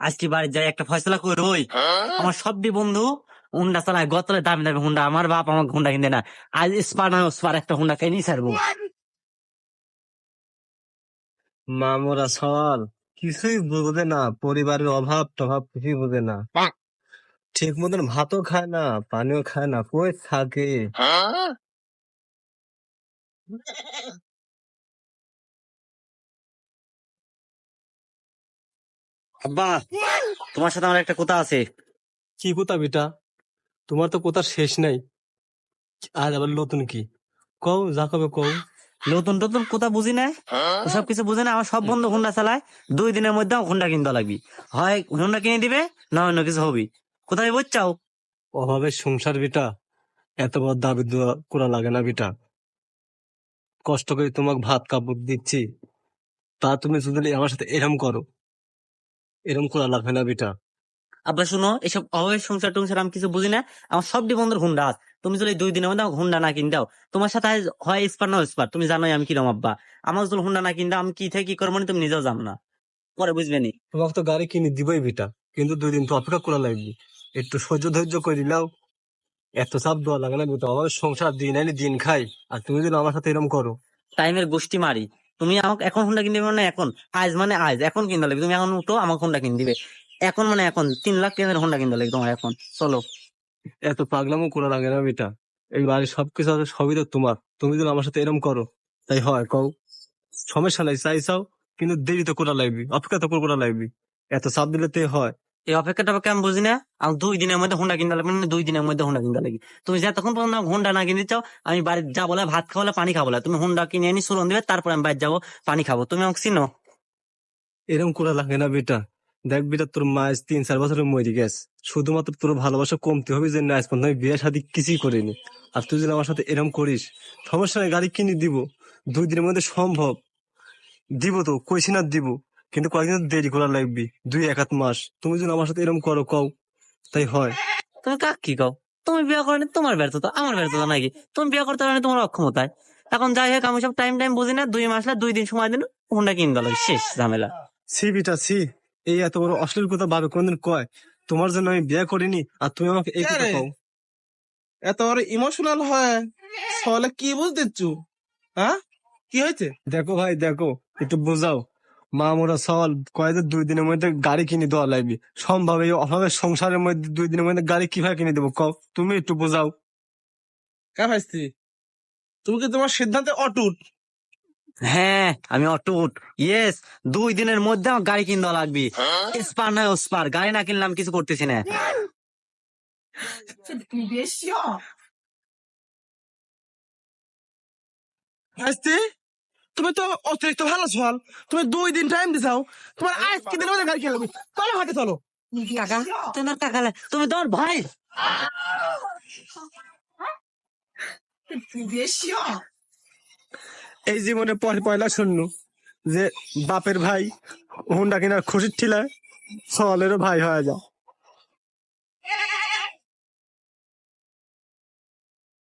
আজকে বাড়ি যাই একটা ফয়সলা করে ওই আমার সবটি বন্ধু হুন্ডা চালায় গতলে দামি দামি হুন্ডা। আমার বাপ আমাকে হুন্ডা কিনে না, আজ স্পার না স্পার একটা হুন্ডা কিনে ছাড়বো। মামুরা সওয়াল কিছুই বোঝে না, পরিবারের অভাব টভাব কিছুই বোঝে না, ঠিক মতন ভাতও খায় না, পানিও খায় না, কই থাকে। আব্বা, তোমার সাথে আমার একটা কথা আছে। কি কোথা বেটা? তোমার তো কোথার শেষ নাই, আর আবার নতুন কি? কও, যা কবে কও। নতুন টতুন কথা বুঝি না, ওসব কিছু বুঝি না। আমার সব বন্ধু হুন্ডা চালায়, 2 দিনের মধ্যে আমার হুন্ডা কিনতে লাগবি। হয় হুন্ডা কিনে দিবে, না অন্য কিছু হবি। কোথায় বুঝছাও? অভাবের সংসার বেটা, এত বড় দাবি দেওয়া করা লাগে না বেটা। কষ্ট করে তোমাকে ভাত কাপড় দিচ্ছি, তা তুমি যদি আমার সাথে এরম করো, এরম করা লাগে না বেটা। আব্বা শুনো, এসব অভাবের সংসার টংসার আমি কিছু বুঝি না। আমার সবটি বন্ধুর হুন্ডা আছে। তুমি যদি 2 দিনের মধ্যে আমাকে হুন্ডা না কিন দাও, তোমার সাথে আজ হয় স্পার না স্পার। তুমি জানোই আমি কিরম আব্বা। আমার যদি হুন্ডা না কিন দাও, আমি কি থেকে কি করবো না তুমি নিজেও জানো না, পরে বুঝবে নি। তোমাকে তো গাড়ি কিনে দিবই বেটা, কিন্তু 2 দিন তো অপেক্ষা করা লাগবে। একটু সহ্য ধৈর্য করে দিলাও, এত চাপ দেওয়া লাগে না বেটা। আমার সংসার দিন আনি দিন খাই, আর তুমি যদি আমার সাথে এরম করো। টাইমের গোষ্ঠী মারি। তুমি আমাকে এখন হুন্ডা কিনে দিবে, মানে এখন আজ মানে আজ এখন কিনতে লাগবে। তুমি এখন উঠো, আমাকে হুন্ডা কিনে দিবে এখন, মানে এখন 3 লাখ টাকার হুন্ডা কিনতে লাগবে তোমার এখন। চলো। এত পাগলামো করা লাগে না বেটা। এই বাড়ির সবকিছু আছে, সবই তো তোমার। তুমি যদি আমার সাথে এরম করো, তাই হয় কও? সমস্যা নাই, চাই চাও, কিন্তু দেরি তো করা লাগবে, অপেক্ষা তো করা লাগবে। এত চাপ দিলে তো হয়? এই অপেক্ষা টপেক্ষা আমি বুঝি না। আমার 2 দিনের মধ্যে হুন্ডা কিনতে লাগবে, মানে 2 দিনের মধ্যে হুন্ডা কিনতে লাগবে। তুমি যতক্ষণ পর্যন্ত আমাকে হুন্ডা না কিনে চাও, আমি বাড়িতে যাবো না, ভাত খাবো না, পানি খাবো না। তুমি হুন্ডা কিনে আনি চলন দিবে, তারপর আমি বাইরে যাবো, পানি খাবো। তুমি আমাকে চিনো? এরম করা লাগে না বেটা। দেখ বেটা, তোর মা আজ 3-4 বছরের মরে গেছে, শুধুমাত্র তোর ভালোবাসা কমতে হবে যে না, আজ পর্যন্ত আমি বিয়ে শাদী কিছুই করিনি। আর তুই যদি আমার সাথে এরম করিস, সমস্যা নাই, গাড়ি কিনে দিব, 2 দিনের মধ্যে সম্ভব। দিব তো, কইছি না দিব, কিন্তু কয়েকদিন তো দেরি করা লাগবে, 2-1 মাস। তুমি যদি আমার সাথে এরম করো কও, তাই হয়? তুমি কাক কি কও? তুমি বিয়ে করেনি, তোমার ব্যর্থতা আমার ব্যর্থতা নাকি? তুমি বিয়ে করতে পারো তোমার অক্ষমতায়। এখন যাই হোক, আমি সব টাইম টাইম বুঝি না। 2 মাস না 2 দিন সময় দিন, হুন্ডা কিনতে লাগবে, শেষ ঝামেলা। ছি বেটা ছি, এই এত বড় অশ্লীল কথা ভাবে কোনদিন কয়? তোমার জন্য আমি বিয়ে করিনি, আর তুমি আমাকে এই কথা রে কও? এত বড় ইমোশনাল হয় সহলে কি বুঝতেছু? হ্যাঁ, কি হয়েছে? দেখো ভাই দেখো, একটু বোঝাও। মা মোরা সওয়াল কয়েছে 2 দিনের মধ্যে গাড়ি কিনে দেওয়া লাগবে। সম্ভব? এই অভাবের সংসারের মধ্যে 2 দিনের মধ্যে গাড়ি কিভাবে কিনে দেবো কও? তুমি একটু বোঝাও। কা ভাইস্তি, তুমি কি তোমার সিদ্ধান্তে অটুট? হ্যাঁ, আমি অটুট। ইয়েস, 2 দিনের মধ্যে আমার গাড়ি কিনতে লাগবে। স্পার নয় ওস্পার, গাড়ি না কিনলাম কিছু করতেছি না। ভাইস্তি, তুমি তো অতিরিক্ত ভালো সওয়াল। তুমি 2 দিন টাইম দিছাও, তোমার আজকে দিনের মধ্যে গাড়ি কিনে লাগবে। চলো হাতে চলো। কাকা, তোমার কাকা তুমি তোমার ভাই। এই জীবনে পয়লা শূন্য যে বাপের ভাই হুন্ডা কিনার খুশির ঠিলায় সওয়ালেরও ভাই হয়ে যায়।